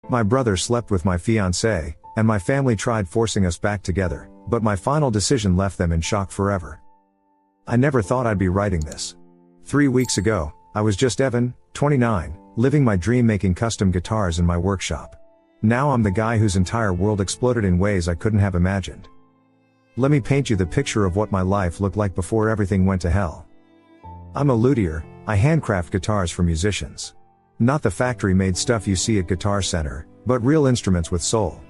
My brother slept with my fiancée, and my family tried forcing us back together, but my final decision left them in shock forever. I never thought I'd be writing this. 3 weeks ago, I was just Evan, 29, living my dream making custom guitars in my workshop. Now I'm the guy whose entire world exploded in ways I couldn't have imagined. Let me paint you the picture of what my life looked like before everything went to hell. I'm a luthier. I handcraft guitars for musicians. Not the factory-made stuff you see at Guitar Center, but real instruments with soul.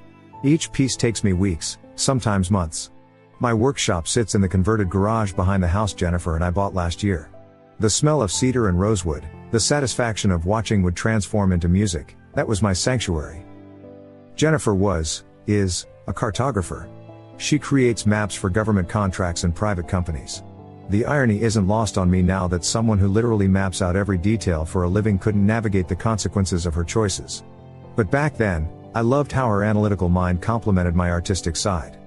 Each piece takes me weeks, sometimes months. My workshop sits in the converted garage behind the house Jennifer and I bought last year. The smell of cedar and rosewood, the satisfaction of watching wood transform into music, that was my sanctuary. Jennifer is, a cartographer. She creates maps for government contracts and private companies. The irony isn't lost on me now that someone who literally maps out every detail for a living couldn't navigate the consequences of her choices. But back then, I loved how her analytical mind complemented my artistic side.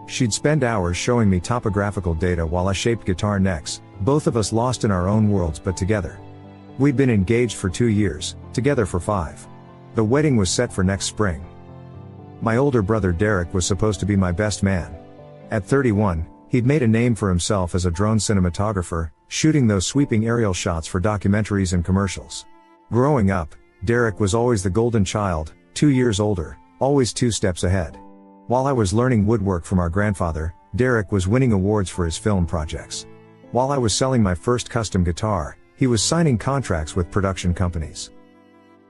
She'd spend hours showing me topographical data while I shaped guitar necks, both of us lost in our own worlds but together. We'd been engaged for 2 years, together for 5. The wedding was set for next spring. My older brother Derek was supposed to be my best man. At 31, he'd made a name for himself as a drone cinematographer, shooting those sweeping aerial shots for documentaries and commercials. Growing up, Derek was always the golden child, 2 years older, always 2 steps ahead. While I was learning woodwork from our grandfather, Derek was winning awards for his film projects. While I was selling my first custom guitar, he was signing contracts with production companies.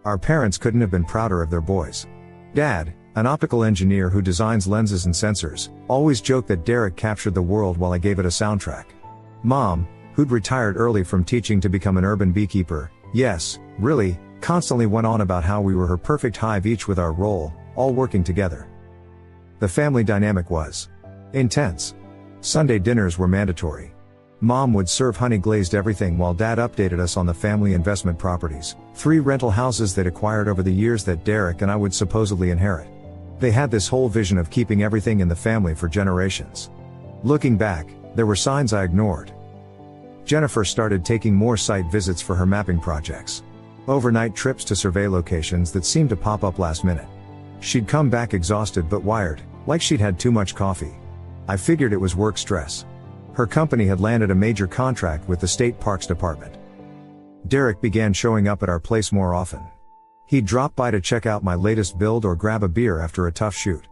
Our parents couldn't have been prouder of their boys. Dad, an optical engineer who designs lenses and sensors, always joked that Derek captured the world while I gave it a soundtrack. Mom, who'd retired early from teaching to become an urban beekeeper, yes, really, constantly went on about how we were her perfect hive, each with our role, all working together. The family dynamic was intense. Sunday dinners were mandatory. Mom would serve honey-glazed everything while Dad updated us on the family investment properties, 3 rental houses they'd acquired over the years that Derek and I would supposedly inherit. They had this whole vision of keeping everything in the family for generations. Looking back, there were signs I ignored. Jennifer started taking more site visits for her mapping projects. Overnight trips to survey locations that seemed to pop up last minute. She'd come back exhausted but wired, like she'd had too much coffee. I figured it was work stress. Her company had landed a major contract with the State Parks Department. Derek began showing up at our place more often. He'd drop by to check out my latest build or grab a beer after a tough shoot.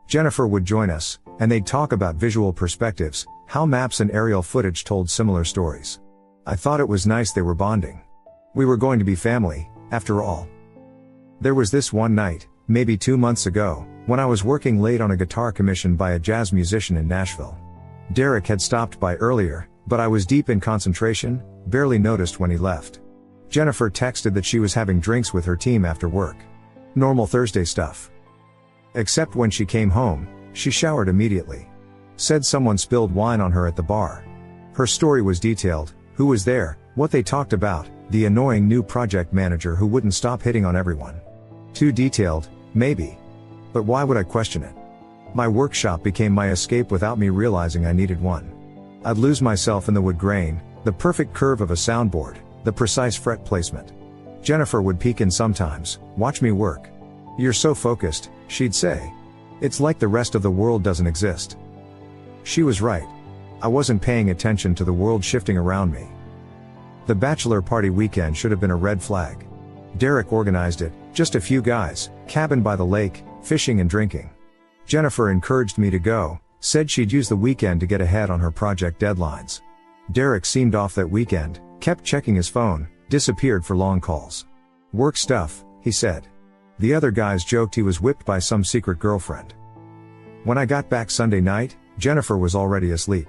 Jennifer would join us, and they'd talk about visual perspectives, how maps and aerial footage told similar stories. I thought it was nice they were bonding. We were going to be family, after all. There was this one night, maybe 2 months ago, when I was working late on a guitar commissioned by a jazz musician in Nashville. Derek had stopped by earlier, but I was deep in concentration, barely noticed when he left. Jennifer texted that she was having drinks with her team after work. Normal Thursday stuff. Except when she came home, she showered immediately. Said someone spilled wine on her at the bar. Her story was detailed, who was there, what they talked about, the annoying new project manager who wouldn't stop hitting on everyone. Too detailed, maybe. But why would I question it? My workshop became my escape without me realizing I needed one. I'd lose myself in the wood grain, the perfect curve of a soundboard, the precise fret placement. Jennifer would peek in sometimes, watch me work. "You're so focused," she'd say. "It's like the rest of the world doesn't exist." She was right. I wasn't paying attention to the world shifting around me. The bachelor party weekend should have been a red flag. Derek organized it, just a few guys, cabin by the lake, fishing and drinking. Jennifer encouraged me to go, said she'd use the weekend to get ahead on her project deadlines. Derek seemed off that weekend, kept checking his phone, disappeared for long calls. "Work stuff," he said. The other guys joked he was whipped by some secret girlfriend. When I got back Sunday night, Jennifer was already asleep.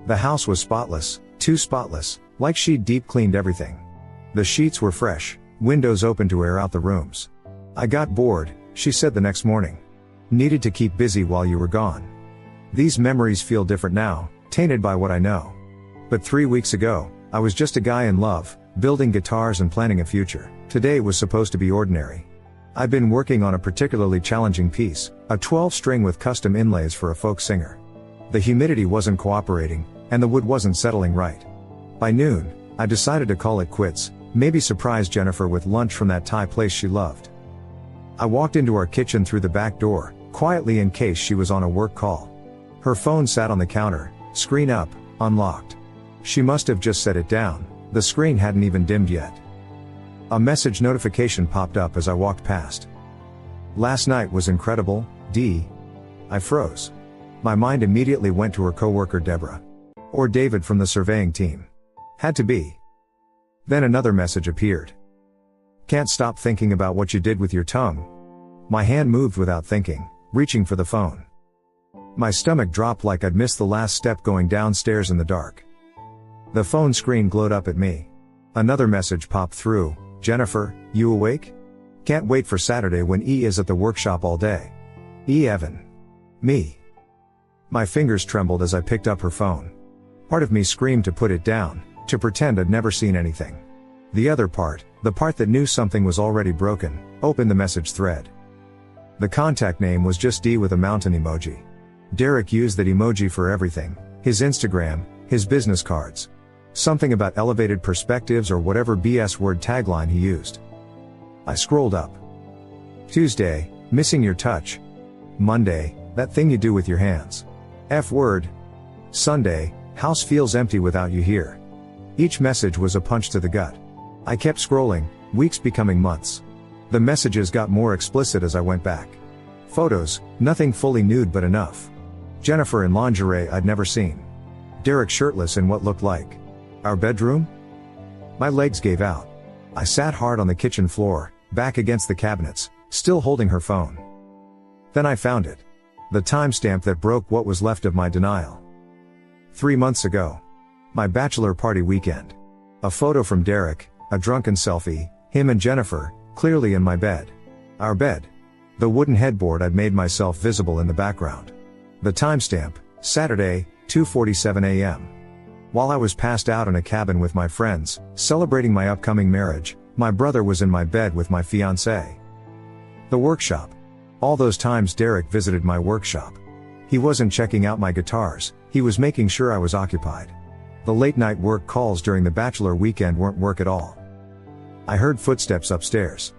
The house was spotless, too spotless, like she'd deep cleaned everything. The sheets were fresh, windows open to air out the rooms. "I got bored," she said the next morning. "Needed to keep busy while you were gone." These memories feel different now, tainted by what I know. But 3 weeks ago, I was just a guy in love, building guitars and planning a future. Today was supposed to be ordinary. I'd been working on a particularly challenging piece, a 12-string with custom inlays for a folk singer. The humidity wasn't cooperating, and the wood wasn't settling right. By noon, I decided to call it quits, maybe surprise Jennifer with lunch from that Thai place she loved. I walked into our kitchen through the back door, quietly in case she was on a work call. Her phone sat on the counter, screen up, unlocked. She must have just set it down, the screen hadn't even dimmed yet. A message notification popped up as I walked past. "Last night was incredible, D." I froze. My mind immediately went to her coworker Deborah. Or David from the surveying team. Had to be. Then another message appeared. "Can't stop thinking about what you did with your tongue." My hand moved without thinking, reaching for the phone. My stomach dropped like I'd missed the last step going downstairs in the dark. The phone screen glowed up at me. Another message popped through. "Jennifer, you awake? Can't wait for Saturday when E is at the workshop all day. E. Evan." Me. My fingers trembled as I picked up her phone. Part of me screamed to put it down, to pretend I'd never seen anything. The other part, the part that knew something was already broken, opened the message thread. The contact name was just D with a mountain emoji. Derek used that emoji for everything, his Instagram, his business cards. Something about elevated perspectives or whatever BS word tagline he used. I scrolled up. Tuesday, missing your touch. Monday, that thing you do with your hands. F word. Sunday, house feels empty without you here. Each message was a punch to the gut. I kept scrolling, weeks becoming months. The messages got more explicit as I went back. Photos, nothing fully nude but enough. Jennifer in lingerie I'd never seen. Derek shirtless in what looked like our bedroom? My legs gave out. I sat hard on the kitchen floor, back against the cabinets, still holding her phone. Then I found it. The timestamp that broke what was left of my denial. 3 months ago. My bachelor party weekend. A photo from Derek, a drunken selfie, him and Jennifer, clearly in my bed. Our bed. The wooden headboard I'd made myself visible in the background. The timestamp, Saturday, 2:47 a.m. While I was passed out in a cabin with my friends, celebrating my upcoming marriage, my brother was in my bed with my fiancée. The workshop. All those times Derek visited my workshop. He wasn't checking out my guitars, he was making sure I was occupied. The late night work calls during the bachelor weekend weren't work at all. I heard footsteps upstairs.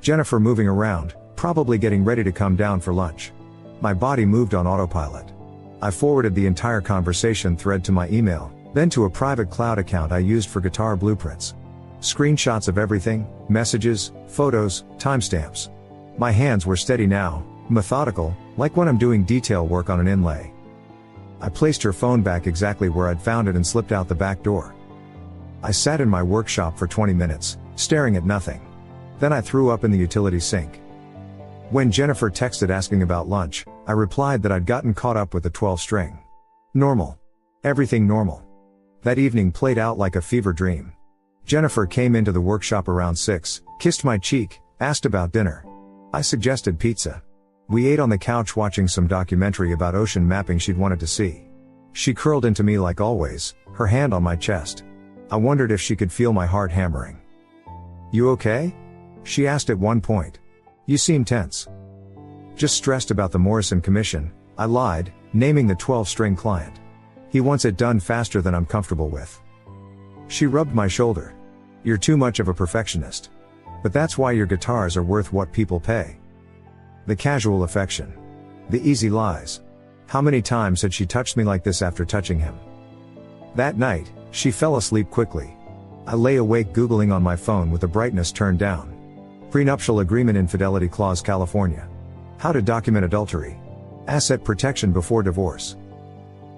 Jennifer moving around, probably getting ready to come down for lunch. My body moved on autopilot. I forwarded the entire conversation thread to my email, then to a private cloud account I used for guitar blueprints. Screenshots of everything, messages, photos, timestamps. My hands were steady now, methodical, like when I'm doing detail work on an inlay. I placed her phone back exactly where I'd found it and slipped out the back door. I sat in my workshop for 20 minutes, staring at nothing. Then I threw up in the utility sink. When Jennifer texted asking about lunch, I replied that I'd gotten caught up with the 12 string. Normal. Everything normal. That evening played out like a fever dream. Jennifer came into the workshop around 6, kissed my cheek, asked about dinner. I suggested pizza. We ate on the couch watching some documentary about ocean mapping she'd wanted to see. She curled into me like always, her hand on my chest. I wondered if she could feel my heart hammering. "You okay?" she asked at one point. "You seem tense." "Just stressed about the Morrison Commission," I lied, naming the 12-string client. "He wants it done faster than I'm comfortable with." She rubbed my shoulder. "You're too much of a perfectionist. But that's why your guitars are worth what people pay." The casual affection. The easy lies. How many times had she touched me like this after touching him? That night, she fell asleep quickly. I lay awake Googling on my phone with the brightness turned down. Prenuptial Agreement Infidelity Clause California. How to document adultery. Asset protection before divorce.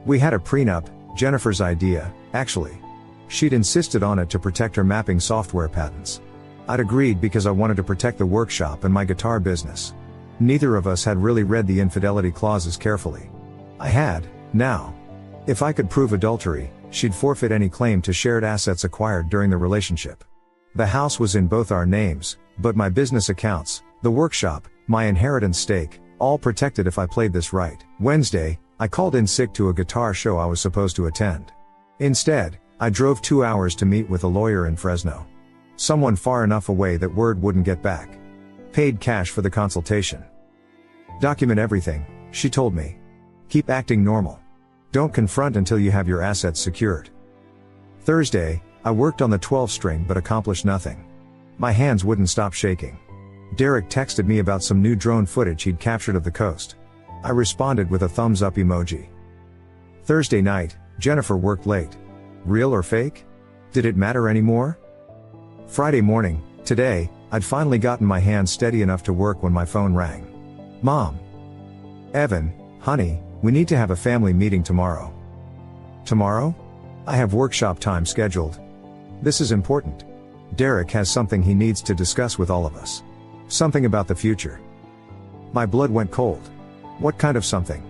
We had a prenup, Jennifer's idea, actually. She'd insisted on it to protect her mapping software patents. I'd agreed because I wanted to protect the workshop and my guitar business. Neither of us had really read the infidelity clauses carefully. I had, now. If I could prove adultery, she'd forfeit any claim to shared assets acquired during the relationship. The house was in both our names, but my business accounts, the workshop, my inheritance stake, all protected if I played this right. Wednesday, I called in sick to a guitar show I was supposed to attend. Instead, I drove 2 hours to meet with a lawyer in Fresno. Someone far enough away that word wouldn't get back. Paid cash for the consultation. Document everything, she told me. Keep acting normal. Don't confront until you have your assets secured. Thursday, I worked on the 12 string but accomplished nothing. My hands wouldn't stop shaking. Derek texted me about some new drone footage he'd captured of the coast. I responded with a thumbs up emoji. Thursday night, Jennifer worked late. Real or fake? Did it matter anymore? Friday morning, today, I'd finally gotten my hands steady enough to work when my phone rang. Mom. Evan, honey, we need to have a family meeting tomorrow. Tomorrow? I have workshop time scheduled. This is important. Derek has something he needs to discuss with all of us. Something about the future. My blood went cold. What kind of something?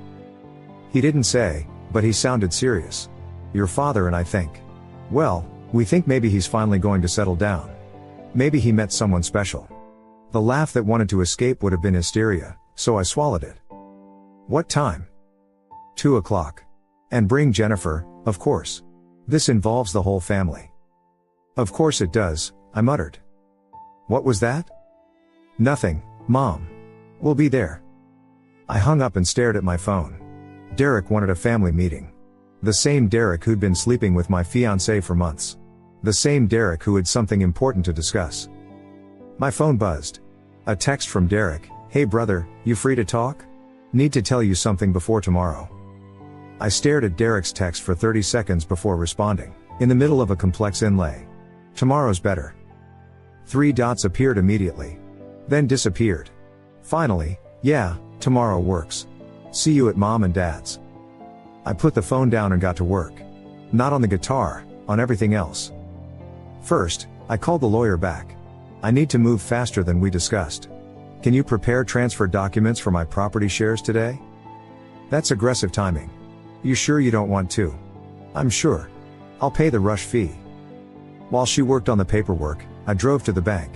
He didn't say, but he sounded serious. Your father and I think. Well, we think maybe he's finally going to settle down. Maybe he met someone special. The laugh that wanted to escape would have been hysteria, so I swallowed it. What time? 2 o'clock. And bring Jennifer, of course. This involves the whole family. Of course it does, I muttered. What was that? Nothing, Mom. We'll be there. I hung up and stared at my phone. Derek wanted a family meeting. The same Derek who'd been sleeping with my fiancée for months. The same Derek who had something important to discuss. My phone buzzed. A text from Derek. Hey brother, you free to talk? Need to tell you something before tomorrow. I stared at Derek's text for 30 seconds before responding, in the middle of a complex inlay. Tomorrow's better. 3 dots appeared immediately. Then disappeared. Finally, yeah, tomorrow works. See you at Mom and Dad's. I put the phone down and got to work. Not on the guitar, on everything else. First, I called the lawyer back. I need to move faster than we discussed. Can you prepare transfer documents for my property shares today? That's aggressive timing. You sure you don't want to? I'm sure. I'll pay the rush fee. While she worked on the paperwork, I drove to the bank.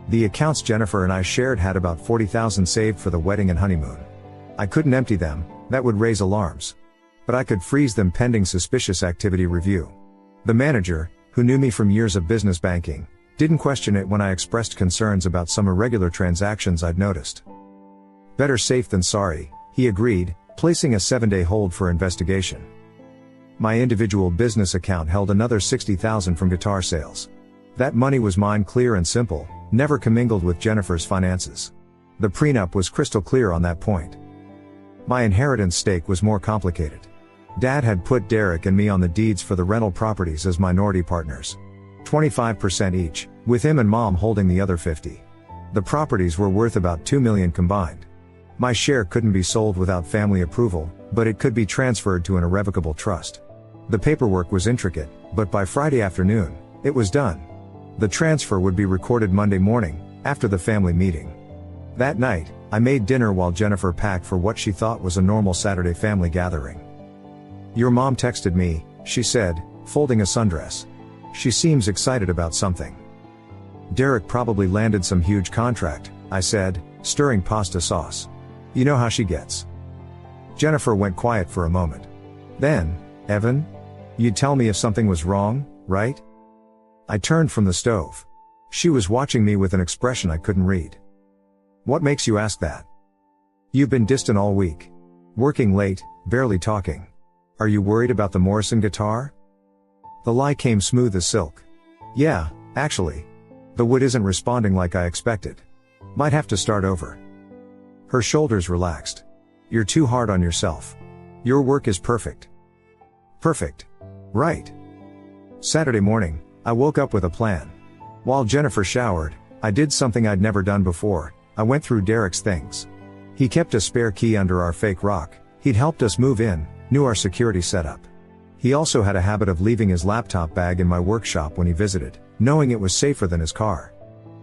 The accounts Jennifer and I shared had about $40,000 saved for the wedding and honeymoon. I couldn't empty them, that would raise alarms. But I could freeze them pending suspicious activity review. The manager, who knew me from years of business banking, didn't question it when I expressed concerns about some irregular transactions I'd noticed. Better safe than sorry, he agreed, placing a 7-day hold for investigation. My individual business account held another $60,000 from guitar sales. That money was mine, clear and simple, never commingled with Jennifer's finances. The prenup was crystal clear on that point. My inheritance stake was more complicated. Dad had put Derek and me on the deeds for the rental properties as minority partners. 25% each, with him and Mom holding the other 50%. The properties were worth about $2 million combined. My share couldn't be sold without family approval, but it could be transferred to an irrevocable trust. The paperwork was intricate, but by Friday afternoon, it was done. The transfer would be recorded Monday morning, after the family meeting. That night, I made dinner while Jennifer packed for what she thought was a normal Saturday family gathering. Your mom texted me, she said, folding a sundress. She seems excited about something. Derek probably landed some huge contract, I said, stirring pasta sauce. You know how she gets. Jennifer went quiet for a moment. Then, Evan? You'd tell me if something was wrong, right? I turned from the stove. She was watching me with an expression I couldn't read. What makes you ask that? You've been distant all week. Working late, barely talking. Are you worried about the Morrison guitar? The lie came smooth as silk. Yeah, actually. The wood isn't responding like I expected. Might have to start over. Her shoulders relaxed. You're too hard on yourself. Your work is perfect. Perfect. Right. Saturday morning, I woke up with a plan. While Jennifer showered, I did something I'd never done before. I went through Derek's things. He kept a spare key under our fake rock. He'd helped us move in, knew our security setup. He also had a habit of leaving his laptop bag in my workshop when he visited, knowing it was safer than his car.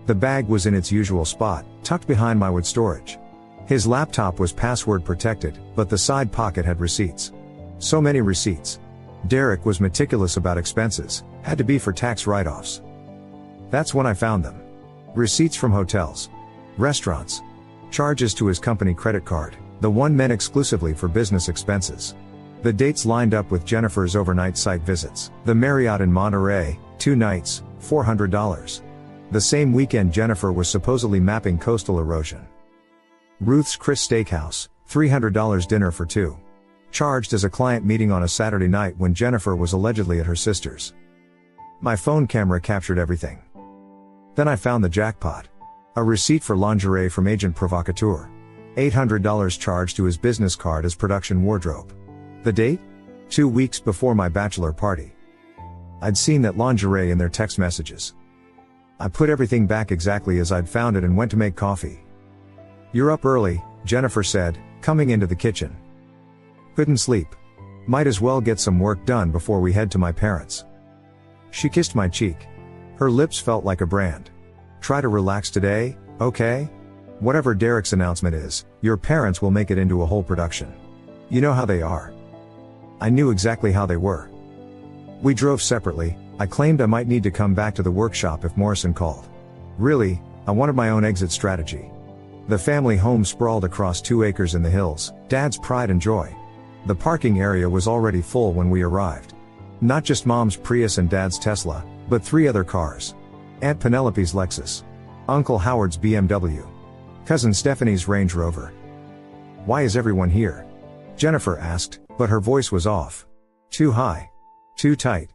The bag was in its usual spot, tucked behind my wood storage. His laptop was password protected, but the side pocket had receipts. So many receipts. Derek was meticulous about expenses, had to be for tax write-offs. That's when I found them. Receipts from hotels, restaurants, charges to his company credit card, the one meant exclusively for business expenses. The dates lined up with Jennifer's overnight site visits. The Marriott in Monterey, 2 nights, $400. The same weekend Jennifer was supposedly mapping coastal erosion. Ruth's Chris Steakhouse, $300 dinner for 2. Charged as a client meeting on a Saturday night when Jennifer was allegedly at her sister's. My phone camera captured everything. Then I found the jackpot. A receipt for lingerie from Agent Provocateur. $800 charged to his business card as production wardrobe. The date? 2 weeks before my bachelor party. I'd seen that lingerie in their text messages. I put everything back exactly as I'd found it and went to make coffee. "You're up early," Jennifer said, coming into the kitchen. "Couldn't sleep. Might as well get some work done before we head to my parents." She kissed my cheek. Her lips felt like a brand. "Try to relax today, okay? Whatever Derek's announcement is, your parents will make it into a whole production. You know how they are." I knew exactly how they were. We drove separately. I claimed I might need to come back to the workshop if Morrison called. Really, I wanted my own exit strategy. The family home sprawled across 2 acres in the hills, Dad's pride and joy. The parking area was already full when we arrived. Not just Mom's Prius and Dad's Tesla, but 3 other cars. Aunt Penelope's Lexus. Uncle Howard's BMW. Cousin Stephanie's Range Rover. "Why is everyone here?" Jennifer asked, but her voice was off. "Too high. Too tight."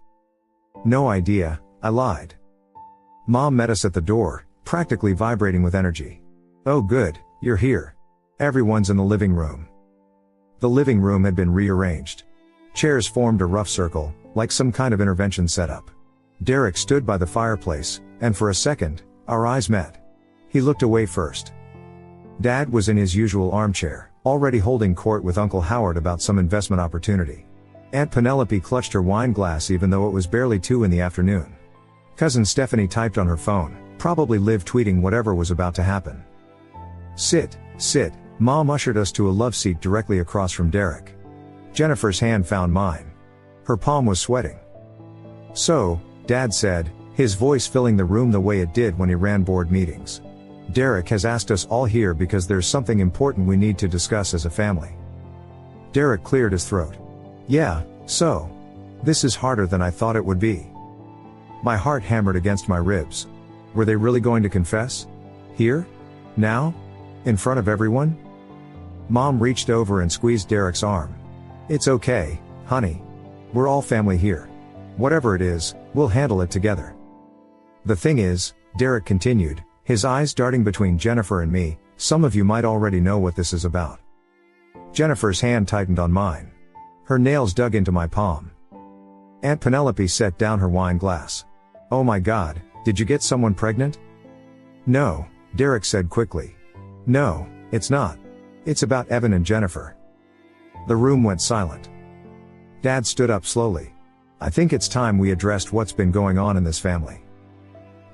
"No idea," I lied. Mom met us at the door, practically vibrating with energy. "Oh good, you're here. Everyone's in the living room." The living room had been rearranged. Chairs formed a rough circle, like some kind of intervention setup. Derek stood by the fireplace, and for a second, our eyes met. He looked away first. Dad was in his usual armchair, already holding court with Uncle Howard about some investment opportunity. Aunt Penelope clutched her wine glass even though it was barely 2 in the afternoon. Cousin Stephanie typed on her phone, probably live tweeting whatever was about to happen. Sit. Mom ushered us to a love seat directly across from Derek. Jennifer's hand found mine. Her palm was sweating. "So," Dad said, his voice filling the room the way it did when he ran board meetings. "Derek has asked us all here because there's something important we need to discuss as a family." Derek cleared his throat. "Yeah, so. This is harder than I thought it would be." My heart hammered against my ribs. Were they really going to confess? Here? Now? In front of everyone? Mom reached over and squeezed Derek's arm. "It's okay, honey. We're all family here. Whatever it is, we'll handle it together." "The thing is," Derek continued, his eyes darting between Jennifer and me, "some of you might already know what this is about." Jennifer's hand tightened on mine. Her nails dug into my palm. Aunt Penelope set down her wine glass. "Oh my God, did you get someone pregnant?" "No," Derek said quickly. "No, it's not. It's about Evan and Jennifer." The room went silent. Dad stood up slowly. "I think it's time we addressed what's been going on in this family."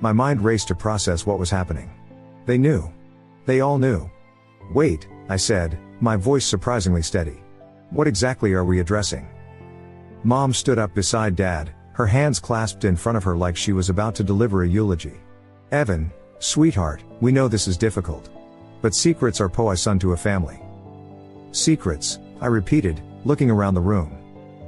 My mind raced to process what was happening. They knew. They all knew. "Wait," I said, my voice surprisingly steady. "What exactly are we addressing?" Mom stood up beside Dad, her hands clasped in front of her like she was about to deliver a eulogy. "Evan, sweetheart, we know this is difficult. But secrets are poison to a family." "Secrets," I repeated, looking around the room.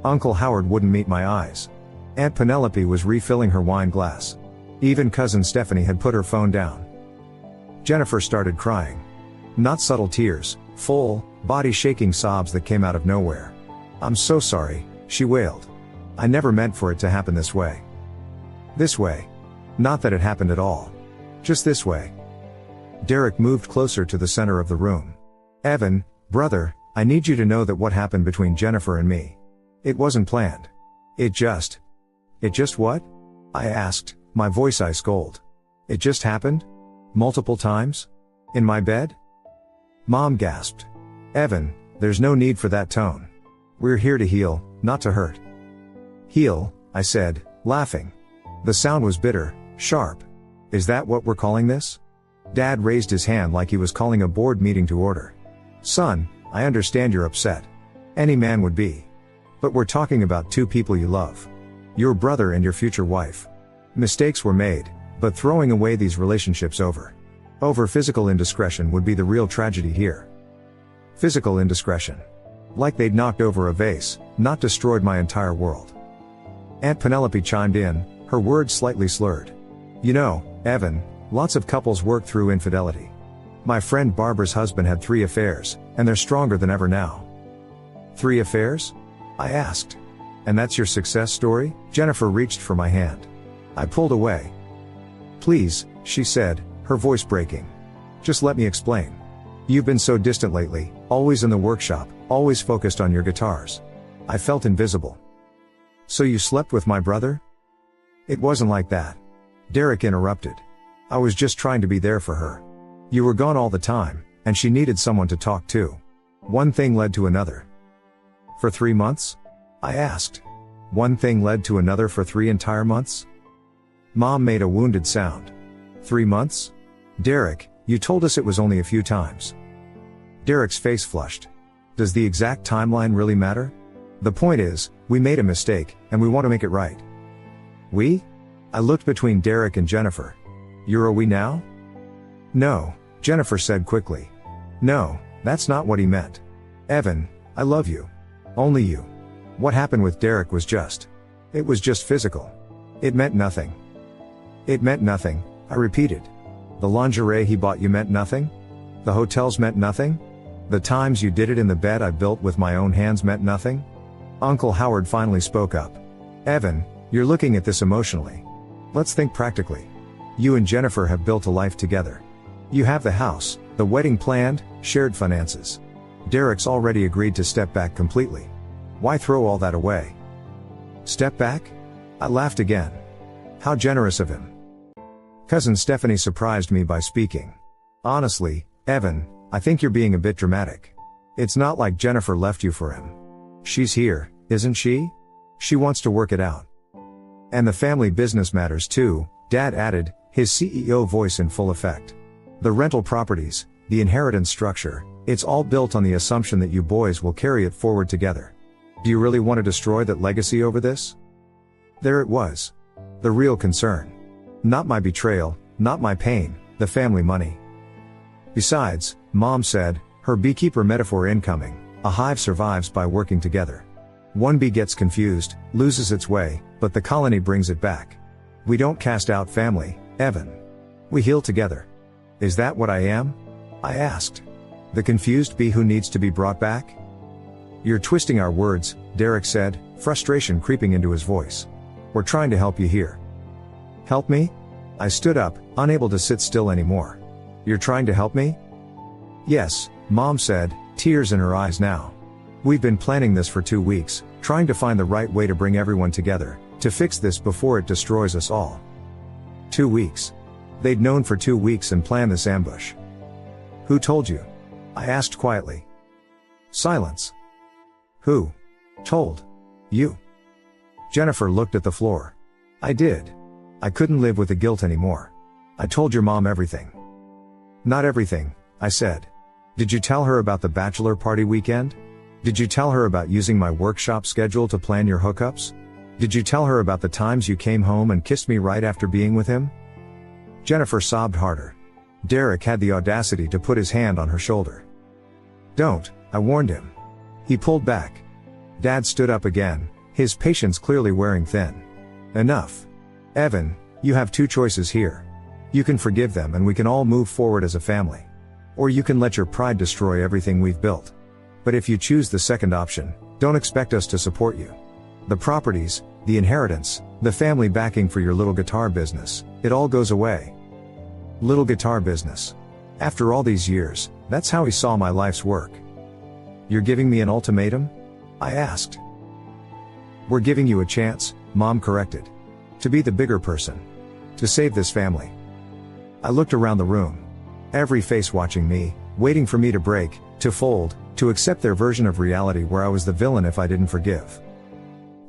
Uncle Howard wouldn't meet my eyes. Aunt Penelope was refilling her wine glass. Even Cousin Stephanie had put her phone down. Jennifer started crying. Not subtle tears, full, body-shaking sobs that came out of nowhere. "I'm so sorry," she wailed. "I never meant for it to happen this way." This way. Not that it happened at all. Just this way. Derek moved closer to the center of the room. "Evan, brother, I need you to know that what happened between Jennifer and me. It wasn't planned. It just what?" I asked, my voice ice cold. "It just happened? Multiple times? In my bed?" Mom gasped. "Evan, there's no need for that tone. We're here to heal, not to hurt." "Heal," I said, laughing. The sound was bitter, sharp. "Is that what we're calling this?" Dad raised his hand like he was calling a board meeting to order. "Son, I understand you're upset. Any man would be. But we're talking about 2 people you love. Your brother and your future wife. Mistakes were made, but throwing away these relationships over physical indiscretion would be the real tragedy here." Physical indiscretion. Like they'd knocked over a vase, not destroyed my entire world. Aunt Penelope chimed in, her words slightly slurred. "You know, Evan, lots of couples work through infidelity. My friend Barbara's husband had 3 affairs, and they're stronger than ever now." "3 affairs?" I asked. "And that's your success story?" Jennifer reached for my hand. I pulled away. "Please," she said, her voice breaking. Just let me explain. You've been so distant lately, always in the workshop, always focused on your guitars. I felt invisible. So you slept with my brother? It wasn't like that. Derek interrupted. I was just trying to be there for her. You were gone all the time, and she needed someone to talk to. One thing led to another. For 3 months? I asked. One thing led to another for 3 entire months? Mom made a wounded sound. 3 months? Derek, you told us it was only a few times. Derek's face flushed. Does the exact timeline really matter? The point is, we made a mistake, and we want to make it right. We? I looked between Derek and Jennifer. You're a we now? No, Jennifer said quickly. No, that's not what he meant. Evan, I love you. Only you. What happened with Derek was just. It was just physical. It meant nothing. It meant nothing, I repeated. The lingerie he bought you meant nothing? The hotels meant nothing? The times you did it in the bed I built with my own hands meant nothing? Uncle Howard finally spoke up. Evan, you're looking at this emotionally. Let's think practically. You and Jennifer have built a life together. You have the house, the wedding planned, shared finances. Derek's already agreed to step back completely. Why throw all that away? Step back? I laughed again. How generous of him. Cousin Stephanie surprised me by speaking. Honestly, Evan, I think you're being a bit dramatic. It's not like Jennifer left you for him. She's here, isn't she? She wants to work it out. And the family business matters too, Dad added, his CEO voice in full effect. The rental properties, the inheritance structure, it's all built on the assumption that you boys will carry it forward together. Do you really want to destroy that legacy over this? There it was. The real concern. Not my betrayal, not my pain, the family money. Besides, Mom said, her beekeeper metaphor incoming, a hive survives by working together. One bee gets confused, loses its way, but the colony brings it back. We don't cast out family, Evan. We heal together. Is that what I am? I asked. The confused bee who needs to be brought back? You're twisting our words, Derek said, frustration creeping into his voice. We're trying to help you here. Help me? I stood up, unable to sit still anymore. You're trying to help me? Yes, Mom said, tears in her eyes now. We've been planning this for 2 weeks, trying to find the right way to bring everyone together, to fix this before it destroys us all. 2 weeks. They'd known for 2 weeks and planned this ambush. Who told you? I asked quietly. Silence. Who told you? Jennifer looked at the floor. I did. I couldn't live with the guilt anymore. I told your mom everything. Not everything, I said. Did you tell her about the bachelor party weekend? Did you tell her about using my workshop schedule to plan your hookups? Did you tell her about the times you came home and kissed me right after being with him? Jennifer sobbed harder. Derek had the audacity to put his hand on her shoulder. Don't, I warned him. He pulled back. Dad stood up again, his patience clearly wearing thin. Enough. Evan, you have 2 choices here. You can forgive them and we can all move forward as a family. Or you can let your pride destroy everything we've built. But if you choose the second option, don't expect us to support you. The properties, the inheritance, the family backing for your little guitar business, it all goes away. Little guitar business. After all these years, that's how he saw my life's work. You're giving me an ultimatum? I asked. We're giving you a chance, Mom corrected. To be the bigger person. To save this family. I looked around the room. Every face watching me, waiting for me to break, to fold, to accept their version of reality where I was the villain if I didn't forgive.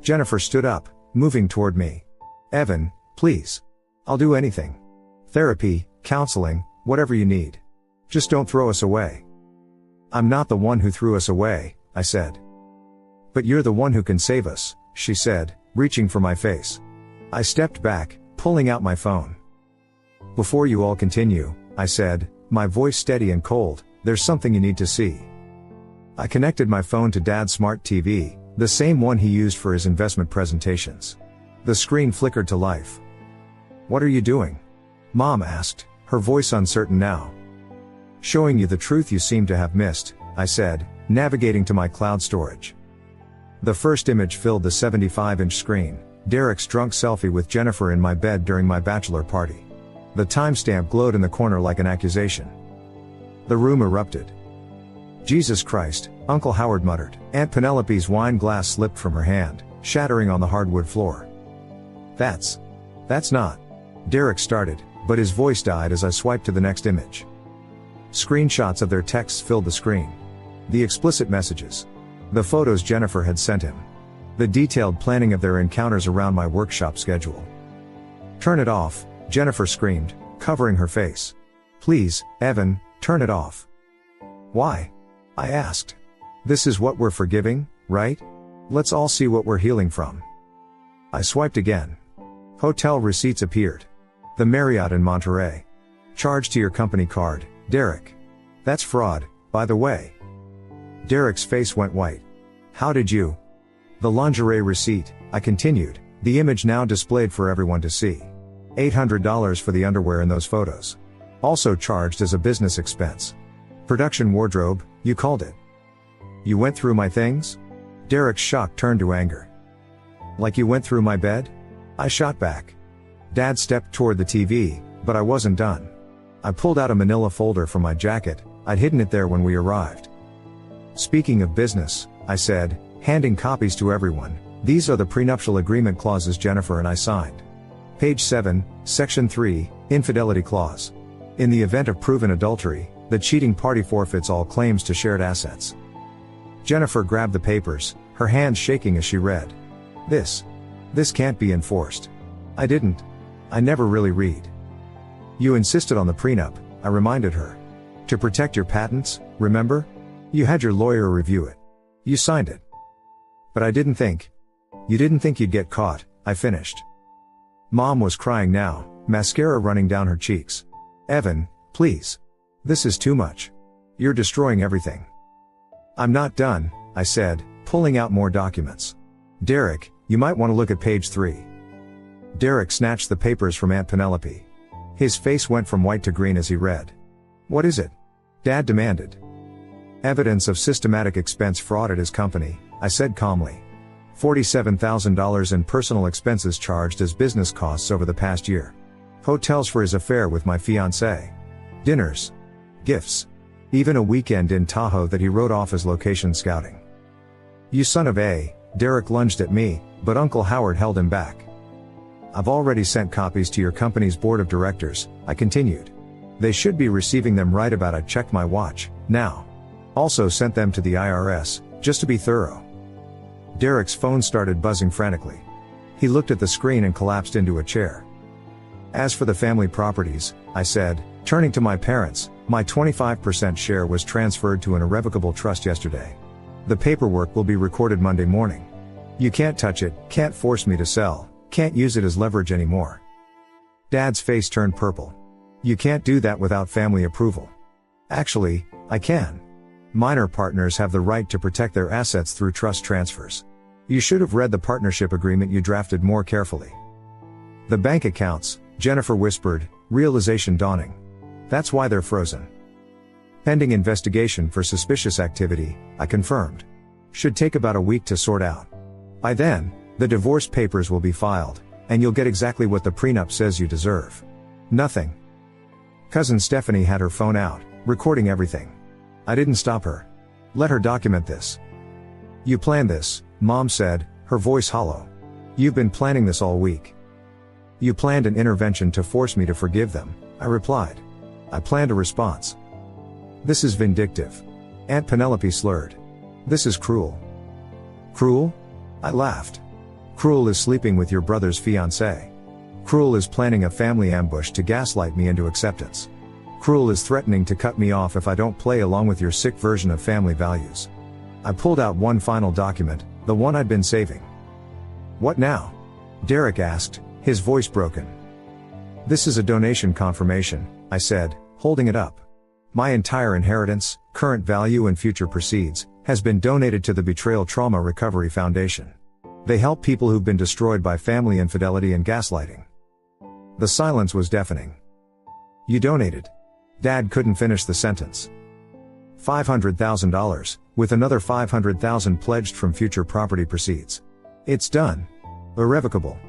Jennifer stood up, moving toward me. Evan, please. I'll do anything. Therapy, counseling, whatever you need. Just don't throw us away. I'm not the one who threw us away, I said. But you're the one who can save us, she said, reaching for my face. I stepped back, pulling out my phone. Before you all continue, I said, my voice steady and cold, there's something you need to see. I connected my phone to Dad's smart TV, the same one he used for his investment presentations. The screen flickered to life. What are you doing? Mom asked, her voice uncertain now. Showing you the truth you seem to have missed, I said, navigating to my cloud storage. The first image filled the 75-inch screen, Derek's drunk selfie with Jennifer in my bed during my bachelor party. The timestamp glowed in the corner like an accusation. The room erupted. Jesus Christ, Uncle Howard muttered. Aunt Penelope's wine glass slipped from her hand, shattering on the hardwood floor. That's not. Derek started, but his voice died as I swiped to the next image. Screenshots of their texts filled the screen. The explicit messages. The photos Jennifer had sent him. The detailed planning of their encounters around my workshop schedule. Turn it off, Jennifer screamed, covering her face. Please, Evan, turn it off. Why? I asked. This is what we're forgiving, right? Let's all see what we're healing from. I swiped again. Hotel receipts appeared. The Marriott in Monterey. Charged to your company card, Derek. That's fraud, by the way. Derek's face went white. How did you? The lingerie receipt, I continued, the image now displayed for everyone to see. $800 for the underwear in those photos. Also charged as a business expense. Production wardrobe, you called it. You went through my things? Derek's shock turned to anger. Like you went through my bed? I shot back. Dad stepped toward the TV, but I wasn't done. I pulled out a manila folder from my jacket, I'd hidden it there when we arrived. Speaking of business, I said, handing copies to everyone, these are the prenuptial agreement clauses Jennifer and I signed. Page 7, Section 3, Infidelity Clause. In the event of proven adultery, the cheating party forfeits all claims to shared assets. Jennifer grabbed the papers, her hands shaking as she read. This can't be enforced. I never really read. You insisted on the prenup, I reminded her. To protect your patents, remember? You had your lawyer review it. You signed it. But I didn't think. You didn't think you'd get caught, I finished. Mom was crying now, mascara running down her cheeks. Evan, please. This is too much. You're destroying everything. I'm not done, I said, pulling out more documents. Derek, you might want to look at page 3. Derek snatched the papers from Aunt Penelope. His face went from white to green as he read. What is it? Dad demanded. Evidence of systematic expense fraud at his company, I said calmly. $47,000 in personal expenses charged as business costs over the past year. Hotels for his affair with my fiancée. Dinners. Gifts. Even a weekend in Tahoe that he wrote off as location scouting. You son of a, Derek lunged at me, but Uncle Howard held him back. I've already sent copies to your company's board of directors, I continued. They should be receiving them right about. I checked my watch, now. Also sent them to the IRS, just to be thorough. Derek's phone started buzzing frantically. He looked at the screen and collapsed into a chair. As for the family properties, I said, turning to my parents, my 25% share was transferred to an irrevocable trust yesterday. The paperwork will be recorded Monday morning. You can't touch it, can't force me to sell, can't use it as leverage anymore. Dad's face turned purple. You can't do that without family approval. Actually, I can. Minor partners have the right to protect their assets through trust transfers. You should have read the partnership agreement you drafted more carefully. The bank accounts, Jennifer whispered, realization dawning. That's why they're frozen. Pending investigation for suspicious activity, I confirmed. Should take about a week to sort out. By then, the divorce papers will be filed, and you'll get exactly what the prenup says you deserve. Nothing. Cousin Stephanie had her phone out, recording everything. I didn't stop her. Let her document this. You planned this, Mom said, her voice hollow. You've been planning this all week. You planned an intervention to force me to forgive them, I replied. I planned a response. This is vindictive. Aunt Penelope slurred. This is cruel. Cruel? I laughed. Cruel is sleeping with your brother's fiancée. Cruel is planning a family ambush to gaslight me into acceptance. Cruel is threatening to cut me off if I don't play along with your sick version of family values. I pulled out one final document, the one I'd been saving. What now? Derek asked, his voice broken. This is a donation confirmation, I said, holding it up. My entire inheritance, current value and future proceeds, has been donated to the Betrayal Trauma Recovery Foundation. They help people who've been destroyed by family infidelity and gaslighting. The silence was deafening. You donated. Dad couldn't finish the sentence. $500,000, with another $500,000 pledged from future property proceeds. It's done. Irrevocable.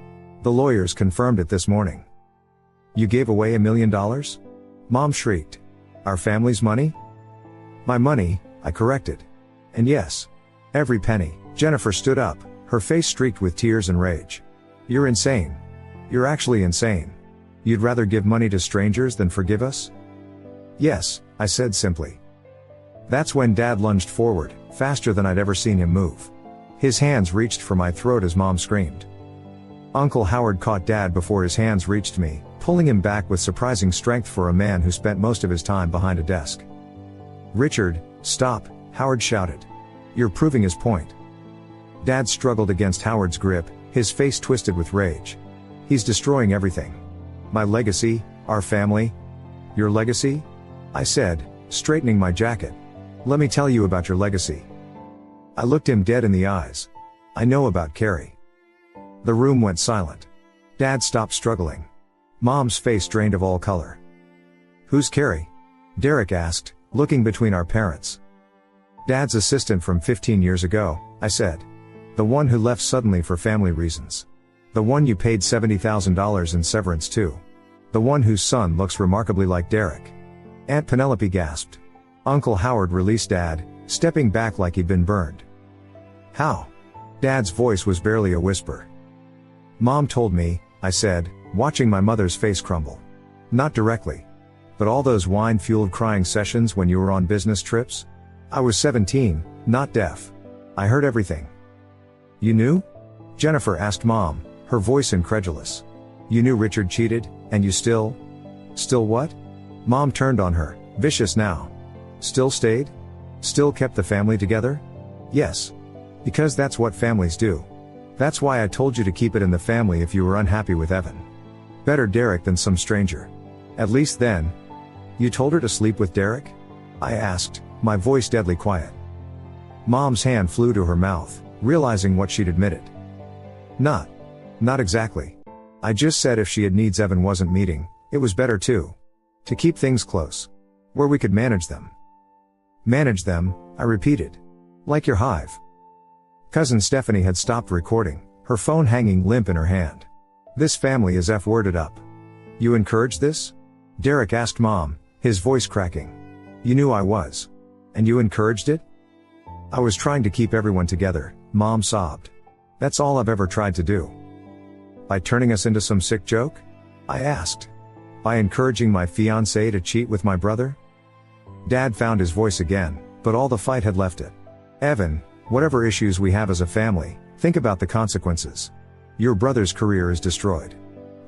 The lawyers confirmed it this morning. You gave away $1 million? Mom shrieked. Our family's money? My money, I corrected. And yes, every penny. Jennifer stood up, her face streaked with tears and rage. You're insane. You're actually insane. You'd rather give money to strangers than forgive us? Yes, I said simply. That's when Dad lunged forward, faster than I'd ever seen him move. His hands reached for my throat as Mom screamed. Uncle Howard caught Dad before his hands reached me, pulling him back with surprising strength for a man who spent most of his time behind a desk. Richard, stop, Howard shouted. You're proving his point. Dad struggled against Howard's grip, his face twisted with rage. He's destroying everything. My legacy, our family. Your legacy? I said, straightening my jacket. Let me tell you about your legacy. I looked him dead in the eyes. I know about Carrie. The room went silent. Dad stopped struggling. Mom's face drained of all color. Who's Carrie? Derek asked, looking between our parents. Dad's assistant from 15 years ago, I said. The one who left suddenly for family reasons. The one you paid $70,000 in severance to. The one whose son looks remarkably like Derek. Aunt Penelope gasped. Uncle Howard released Dad, stepping back like he'd been burned. How? Dad's voice was barely a whisper. Mom told me, I said, watching my mother's face crumble. Not directly. But all those wine-fueled crying sessions when you were on business trips? I was 17, not deaf. I heard everything. You knew? Jennifer asked Mom, her voice incredulous. You knew Richard cheated, and you still what? Mom turned on her, vicious now. Still stayed? Still kept the family together? Yes. Because that's what families do. That's why I told you to keep it in the family if you were unhappy with Evan. Better Derek than some stranger. At least then. You told her to sleep with Derek? I asked, my voice deadly quiet. Mom's hand flew to her mouth, realizing what she'd admitted. Not exactly. I just said if she had needs Evan wasn't meeting, it was better to keep things close. Where we could manage them. Manage them, I repeated. Like your hive. Cousin Stephanie had stopped recording, her phone hanging limp in her hand. This family is F-worded up. You encouraged this? Derek asked Mom, his voice cracking. You knew I was. And you encouraged it? I was trying to keep everyone together, Mom sobbed. That's all I've ever tried to do. By turning us into some sick joke? I asked. By encouraging my fiancé to cheat with my brother? Dad found his voice again, but all the fight had left it. Evan, whatever issues we have as a family, think about the consequences. Your brother's career is destroyed.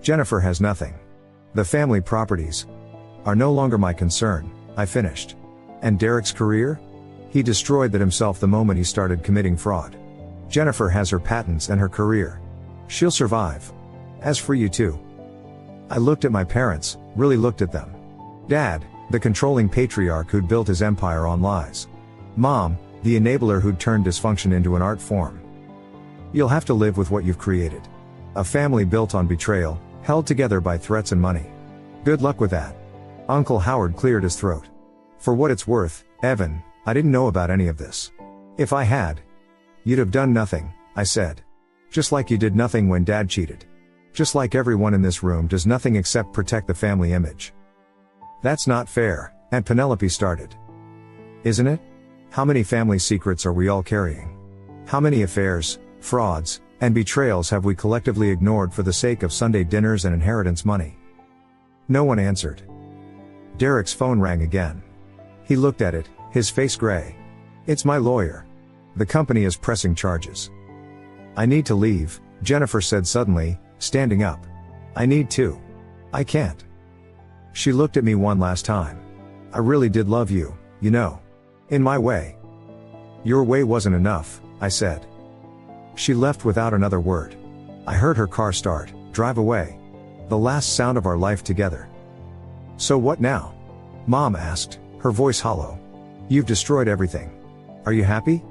Jennifer has nothing. The family properties are no longer my concern, I finished. And Derek's career? He destroyed that himself the moment he started committing fraud. Jennifer has her patents and her career. She'll survive. As for you too. I looked at my parents, really looked at them. Dad, the controlling patriarch who'd built his empire on lies. Mom, the enabler who'd turned dysfunction into an art form. You'll have to live with what you've created. A family built on betrayal, held together by threats and money. Good luck with that. Uncle Howard cleared his throat. For what it's worth, Evan, I didn't know about any of this. If I had, you'd have done nothing, I said. Just like you did nothing when Dad cheated. Just like everyone in this room does nothing except protect the family image. That's not fair, Aunt Penelope started. Isn't it? How many family secrets are we all carrying? How many affairs, frauds, and betrayals have we collectively ignored for the sake of Sunday dinners and inheritance money? No one answered. Derek's phone rang again. He looked at it, his face gray. It's my lawyer. The company is pressing charges. I need to leave, Jennifer said suddenly, standing up. I need to. I can't. She looked at me one last time. I really did love you, you know. In my way. Your way wasn't enough, I said. She left without another word. I heard her car start, drive away. The last sound of our life together. So what now? Mom asked, her voice hollow. You've destroyed everything. Are you happy?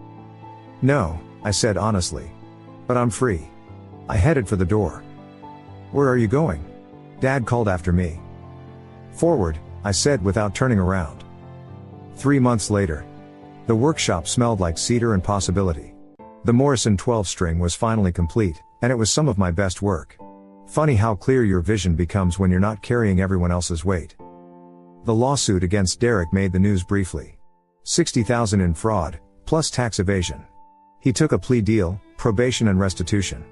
No, I said honestly. But I'm free. I headed for the door. Where are you going? Dad called after me. Forward, I said without turning around. 3 months later. The workshop smelled like cedar and possibility. The Morrison 12-string was finally complete, and it was some of my best work. Funny how clear your vision becomes when you're not carrying everyone else's weight. The lawsuit against Derek made the news briefly. $60,000 in fraud, plus tax evasion. He took a plea deal, probation and restitution.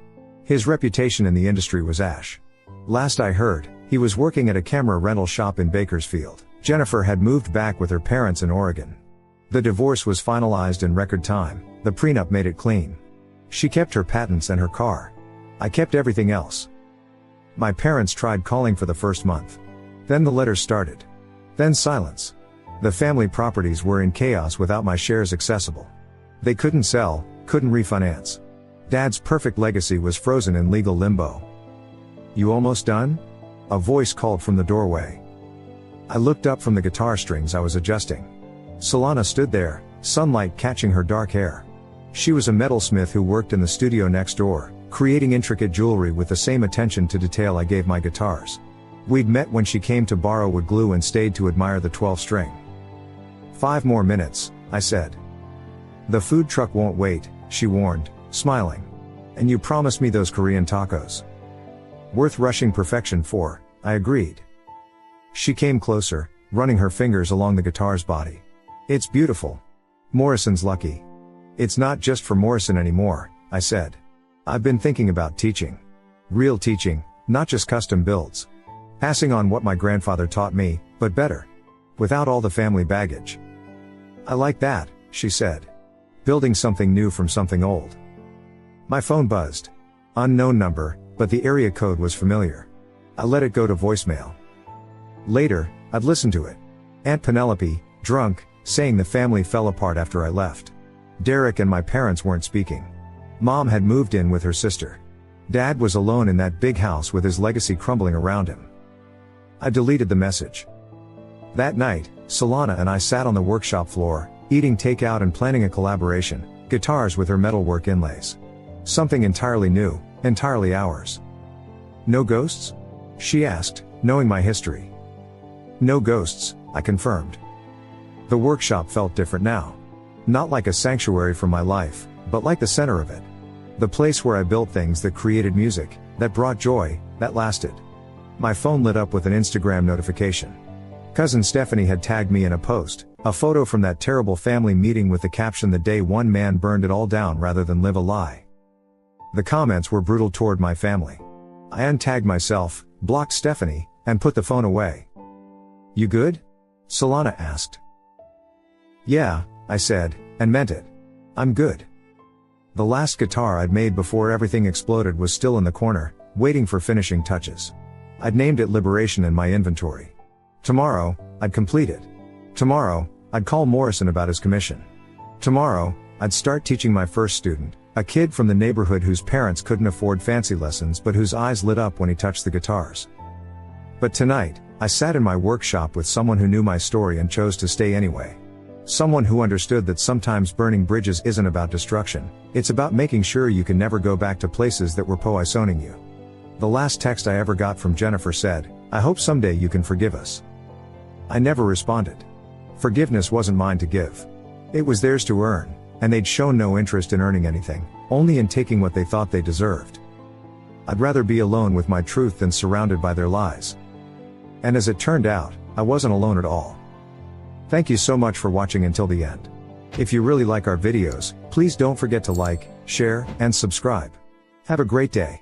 His reputation in the industry was ash. Last I heard, he was working at a camera rental shop in Bakersfield. Jennifer had moved back with her parents in Oregon. The divorce was finalized in record time, the prenup made it clean. She kept her patents and her car. I kept everything else. My parents tried calling for the first month. Then the letters started. Then silence. The family properties were in chaos without my shares accessible. They couldn't sell, couldn't refinance. Dad's perfect legacy was frozen in legal limbo. "You almost done?" A voice called from the doorway. I looked up from the guitar strings I was adjusting. Solana stood there, sunlight catching her dark hair. She was a metalsmith who worked in the studio next door, creating intricate jewelry with the same attention to detail I gave my guitars. We'd met when she came to borrow wood glue and stayed to admire the 12-string. "5 more minutes," I said. "The food truck won't wait," she warned, smiling. "And you promised me those Korean tacos." "Worth rushing perfection for," I agreed. She came closer, running her fingers along the guitar's body. "It's beautiful. Morrison's lucky." "It's not just for Morrison anymore," I said. "I've been thinking about teaching. Real teaching, not just custom builds. Passing on what my grandfather taught me, but better. Without all the family baggage." "I like that," she said. "Building something new from something old." My phone buzzed. Unknown number, but the area code was familiar. I let it go to voicemail. Later, I'd listen to it. Aunt Penelope, drunk, saying the family fell apart after I left. Derek and my parents weren't speaking. Mom had moved in with her sister. Dad was alone in that big house with his legacy crumbling around him. I deleted the message. That night, Solana and I sat on the workshop floor, eating takeout and planning a collaboration, guitars with her metalwork inlays. Something entirely new, entirely ours. "No ghosts?" she asked, knowing my history. "No ghosts," I confirmed. The workshop felt different now. Not like a sanctuary for my life, but like the center of it. The place where I built things that created music, that brought joy, that lasted. My phone lit up with an Instagram notification. Cousin Stephanie had tagged me in a post, a photo from that terrible family meeting with the caption, "The day one man burned it all down rather than live a lie." The comments were brutal toward my family. I untagged myself, blocked Stephanie, and put the phone away. "You good?" Solana asked. "Yeah," I said, and meant it. "I'm good." The last guitar I'd made before everything exploded was still in the corner, waiting for finishing touches. I'd named it Liberation in my inventory. Tomorrow, I'd complete it. Tomorrow, I'd call Morrison about his commission. Tomorrow, I'd start teaching my first student, a kid from the neighborhood whose parents couldn't afford fancy lessons but whose eyes lit up when he touched the guitars. But tonight, I sat in my workshop with someone who knew my story and chose to stay anyway. Someone who understood that sometimes burning bridges isn't about destruction, it's about making sure you can never go back to places that were poisoning you. The last text I ever got from Jennifer said, "I hope someday you can forgive us." I never responded. Forgiveness wasn't mine to give. It was theirs to earn, and they'd shown no interest in earning anything, only in taking what they thought they deserved. I'd rather be alone with my truth than surrounded by their lies. And as it turned out, I wasn't alone at all. Thank you so much for watching until the end. If you really like our videos, please don't forget to like, share, and subscribe. Have a great day.